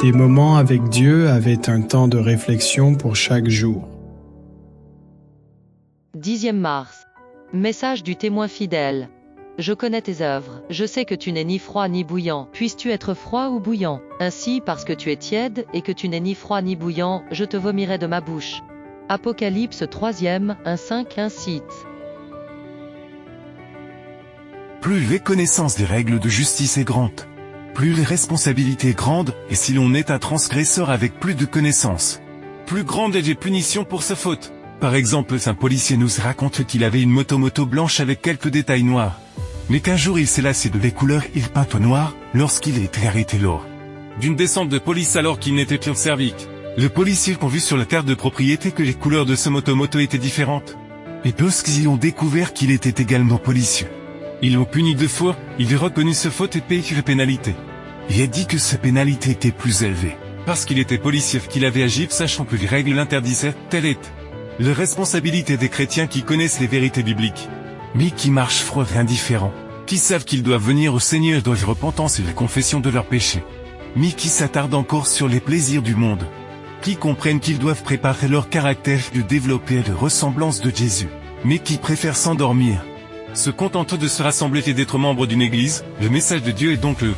Des moments avec Dieu avaient un temps de réflexion pour chaque jour. 10e mars. Message du témoin fidèle. Je connais tes œuvres, je sais que tu n'es ni froid ni bouillant. Puisses-tu être froid ou bouillant? Ainsi, parce que tu es tiède et que tu n'es ni froid ni bouillant, je te vomirai de ma bouche. Apocalypse 3e, 1-5, 1-6. Plus les connaissances des règles de justice est grande, plus les responsabilités grandes, et si l'on est un transgresseur avec plus de connaissances, plus grande est les punitions pour sa faute. Par exemple, un policier nous raconte qu'il avait une moto blanche avec quelques détails noirs. Mais qu'un jour il s'est lassé de les couleurs, il peint au noir, lorsqu'il était arrêté lors d'une descente de police alors qu'il n'était plus servi. Le policier a vu sur la carte de propriété que les couleurs de ce moto étaient différentes. Et lorsqu'ils ont découvert qu'il était également policier, ils l'ont puni 2 fois, il a reconnu sa faute et payé la pénalité. Il a dit que sa pénalité était plus élevée, parce qu'il était policier qu'il avait agi sachant que les règles l'interdisaient, telle est la responsabilité des chrétiens qui connaissent les vérités bibliques, mais qui marchent froid et indifférents, qui savent qu'ils doivent venir au Seigneur dans la repentance et la confession de leurs péchés, mais qui s'attardent encore sur les plaisirs du monde, qui comprennent qu'ils doivent préparer leur caractère de développer la ressemblance de Jésus, mais qui préfèrent s'endormir, se contentant de se rassembler et d'être membre d'une église. Le message de Dieu est donc le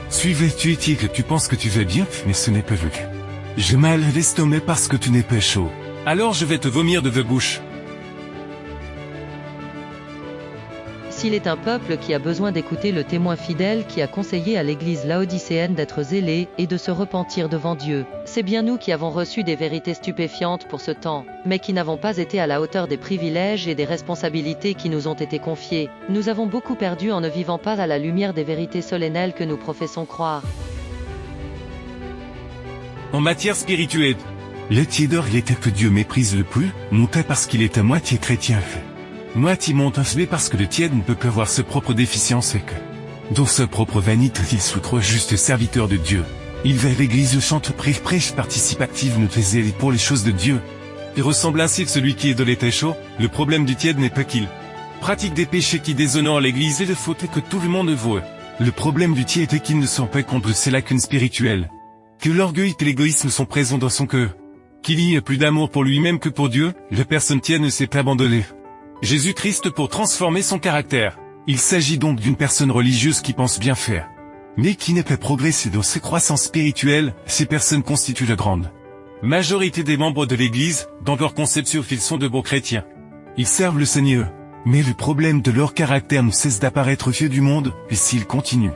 suivez-tu et que tu penses que tu vas bien, mais ce n'est pas vrai. J'ai mal à l'estomac parce que tu n'es pas chaud. Alors je vais te vomir de ta bouche. S'il est un peuple qui a besoin d'écouter le témoin fidèle qui a conseillé à l'église laodicéenne d'être zélée et de se repentir devant Dieu, c'est bien nous qui avons reçu des vérités stupéfiantes pour ce temps, mais qui n'avons pas été à la hauteur des privilèges et des responsabilités qui nous ont été confiés. Nous avons beaucoup perdu en ne vivant pas à la lumière des vérités solennelles que nous professons croire. En matière spirituelle, le tièdeur il était que Dieu méprise le plus, non pas parce qu'il est à moitié chrétien. Moitié montagne parce que le tiède ne peut qu'avoir ses propres déficiences et que, dans sa propre vanité, il soit trop juste serviteur de Dieu. Il va à l'église, chante, prêche, participe active, ne fait zéler pour les choses de Dieu. Il ressemble ainsi que celui qui est de l'état chaud. Le problème du tiède n'est pas qu'il pratique des péchés qui déshonorent l'église et le faute que tout le monde voit. Le problème du tiède est qu'il ne sent pas contre ses lacunes spirituelles. Que l'orgueil et l'égoïsme sont présents dans son cœur. Qu'il y ait plus d'amour pour lui-même que pour Dieu. La personne tiède ne s'est pas abandonnée Jésus-Christ pour transformer son caractère. Il s'agit donc d'une personne religieuse qui pense bien faire, mais qui n'est pas progressée dans ses croissances spirituelles. Ces personnes constituent la grande majorité des membres de l'Église. Dans leur conception, ils sont de bons chrétiens. Ils servent le Seigneur, mais le problème de leur caractère ne cesse d'apparaître aux yeux du monde, et s'ils continuent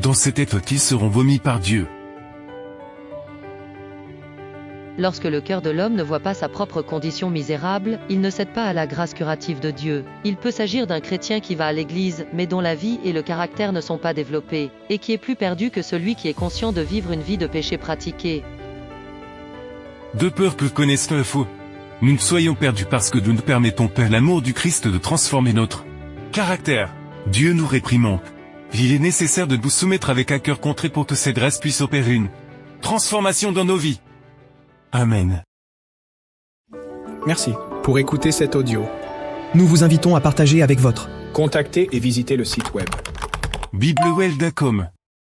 dans cet état, ils seront vomis par Dieu. Lorsque le cœur de l'homme ne voit pas sa propre condition misérable, il ne cède pas à la grâce curative de Dieu. Il peut s'agir d'un chrétien qui va à l'église, mais dont la vie et le caractère ne sont pas développés, et qui est plus perdu que celui qui est conscient de vivre une vie de péché pratiqué. De peur que connaissent le faux, nous ne soyons perdus parce que nous ne permettons pas à l'amour du Christ de transformer notre caractère. Dieu nous réprimande. Il est nécessaire de nous soumettre avec un cœur contré pour que cette grâce puisse opérer une transformation dans nos vies. Amen. Merci pour écouter cet audio. Nous vous invitons à partager avec votre. Contactez et visitez le site web. biblewell.com